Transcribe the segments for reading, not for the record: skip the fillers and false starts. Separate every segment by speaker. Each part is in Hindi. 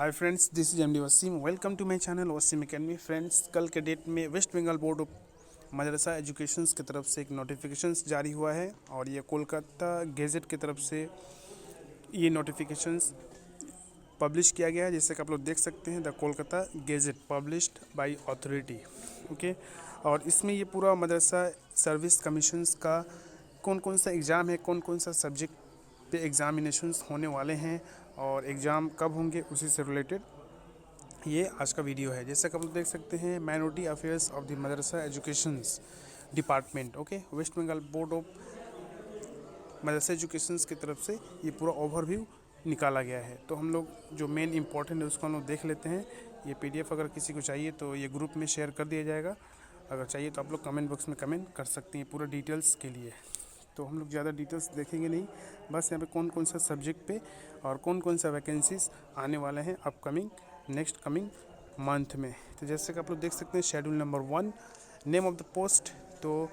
Speaker 1: Hi friends, this is MD Wasim. Welcome to my channel Wasim academy. Friends, कल के डेट में West Bengal board of madrasa education की तरफ से एक नोटिफिकेशंस जारी हुआ है और ये कोलकाता गेजेट की तरफ से ये नोटिफिकेशंस पब्लिश किया गया है। जैसे कि आप लोग देख सकते हैं, the Kolkata gazette published by authority. Okay, और इसमें ये पूरा मदरसा सर्विस कमीशंस का कौन कौन सा एग्ज़ाम है, कौन कौन सा सब्जेक्ट पे एग्ज़ामिनेशंस होने वाले हैं और एग्ज़ाम कब होंगे, उसी से रिलेटेड ये आज का वीडियो है। जैसे कि आप लोग देख सकते हैं, minority affairs of the madrasa educations department, okay, West Bengal board of madrasa educations की तरफ से ये पूरा ओवरव्यू निकाला गया है। तो हम लोग जो मेन इंपॉर्टेंट है उसको हम लोग देख लेते हैं। ये पीडीएफ अगर किसी को चाहिए तो ये ग्रुप में शेयर कर दिया जाएगा। अगर चाहिए तो आप लोग कमेंट बॉक्स में कमेंट कर सकते हैं पूरा डिटेल्स के लिए। तो हम लोग ज़्यादा डिटेल्स देखेंगे नहीं, बस यहाँ पे कौन कौन सा सब्जेक्ट पे और कौन कौन सा वैकेंसीज आने वाले हैं अपकमिंग नेक्स्ट कमिंग मंथ में। तो जैसे कि आप लोग देख सकते हैं, schedule number 1, name of the post. तो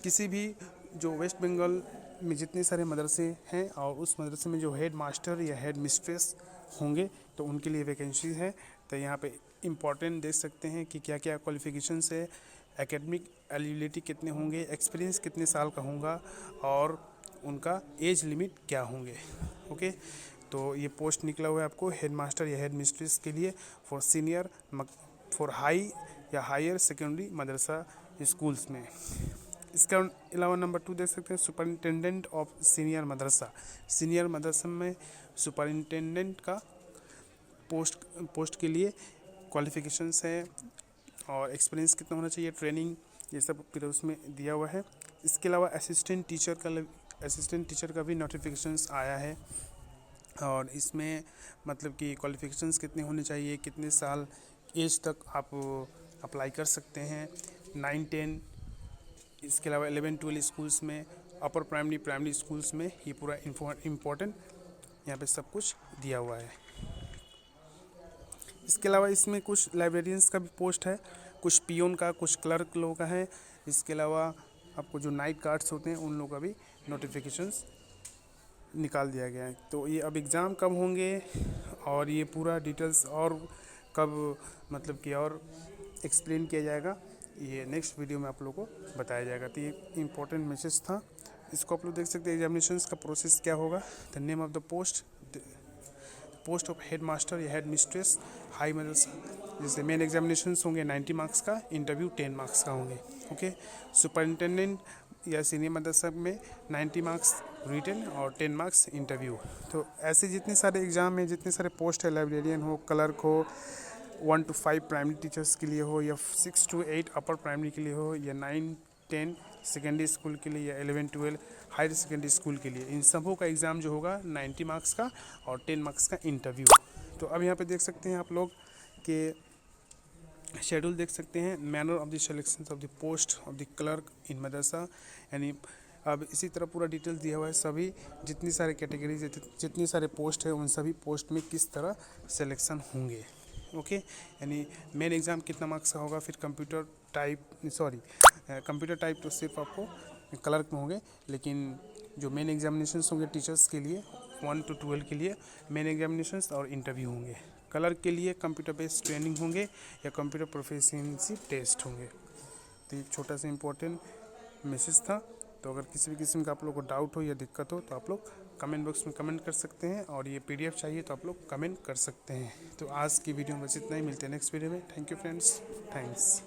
Speaker 1: किसी भी जो वेस्ट बंगाल में जितने सारे मदरसे हैं और उस मदरसे में जो हेड मास्टर या हेड मिस्ट्रेस होंगे तो उनके लिए वैकेंसी है। तो यहाँ पे इम्पॉर्टेंट देख सकते हैं कि क्या क्या क्वालिफिकेशंस है, एकेडमिक एलिजिबिलिटी कितने होंगे, एक्सपीरियंस कितने साल का होगा और उनका एज लिमिट क्या होंगे। ओके, तो ये पोस्ट निकला हुआ है आपको हेड मास्टर या हेड मिस्ट्रेस के लिए फॉर सीनियर फॉर हाई या हायर सेकेंडरी मदरसा स्कूल्स में। इसके अलावा नंबर 2 देख सकते हैं, सुपरिंटेंडेंट ऑफ सीनियर मदरसा में सुपरिंटेंडेंट का पोस्ट के लिए क्वालिफिकेशंस है और एक्सपीरियंस कितना होना चाहिए, ट्रेनिंग, ये सब फिर उसमें दिया हुआ है। इसके अलावा असिस्टेंट टीचर का भी नोटिफिकेशंस आया है और इसमें मतलब कि क्वालिफिकेशंस कितने होने चाहिए, कितने साल एज तक आप अप्लाई कर सकते हैं, 9, 10। इसके अलावा 11, 12 स्कूल्स में, अपर प्राइमरी स्कूल्स में ये पूरा इम्पोर्टेंट यहाँ पे सब कुछ दिया हुआ है। इसके अलावा इसमें कुछ लाइब्रेरियंस का भी पोस्ट है, कुछ पियोन का, कुछ क्लर्क लोगों का है। इसके अलावा आपको जो नाइट गार्ड्स होते हैं उन लोगों का भी नोटिफिकेशंस निकाल दिया गया है। तो ये अब एग्ज़ाम कब होंगे और ये पूरा डिटेल्स और कब मतलब कि और एक्सप्लेन किया जाएगा, ये नेक्स्ट वीडियो में आप लोगों को बताया जाएगा। तो ये इम्पोर्टेंट मैसेज था, इसको आप लोग देख सकते हैं। एग्जामिनेशंस का प्रोसेस क्या होगा, the name of the post of head master या हेड मिस्ट्रेस हाई मदरसा। जैसे मेन एग्जामिनेशंस होंगे 90 मार्क्स का, इंटरव्यू 10 मार्क्स का होंगे। ओके, सुपरिंटेंडेंट या सीनियर मदरसा में 90 मार्क्स रिटन और 10 मार्क्स इंटरव्यू। तो ऐसे जितने सारे एग्ज़ाम हैं, जितने सारे पोस्ट है, लाइब्रेरियन हो, क्लर्क हो, 1 to 5 प्राइमरी टीचर्स के लिए हो, या 6 to 8 अपर प्राइमरी के लिए हो, या 9, 10 सेकेंडरी स्कूल के लिए, या 11, 12 हायर सेकेंडरी स्कूल के लिए, इन सबों का एग्ज़ाम जो होगा 90 मार्क्स का और 10 मार्क्स का इंटरव्यू। तो अब यहाँ पे देख सकते हैं आप लोग कि शेड्यूल देख सकते हैं, manner of the selection of the post of the clerk in madrasa. यानी अब इसी तरह पूरा डिटेल्स दिया हुआ है, सभी जितनी सारे कैटेगरीज, जितनी सारे पोस्ट है, उन सभी पोस्ट में किस तरह सिलेक्शन होंगे। ओके, यानी मेन एग्ज़ाम कितना मार्क्स का होगा, फिर कंप्यूटर टाइप तो सिर्फ आपको क्लर्क में होंगे, लेकिन जो मेन एग्जामिनेशंस होंगे टीचर्स के लिए 1 to 12 के लिए मेन एग्जामिनेशंस और इंटरव्यू होंगे। क्लर्क के लिए कंप्यूटर बेस्ड ट्रेनिंग होंगे या कंप्यूटर प्रोफिशिएंसी टेस्ट होंगे। तो एक छोटा सा इम्पोर्टेंट मैसेज था। तो अगर किसी भी किस्म का आप लोग को डाउट हो या दिक्कत हो तो आप लोग कमेंट बॉक्स में कमेंट कर सकते हैं और ये पीडीएफ चाहिए तो आप लोग कमेंट कर सकते हैं। तो आज की वीडियो में बस इतना ही, मिलते हैं नेक्स्ट वीडियो में। Thank you friends, thanks.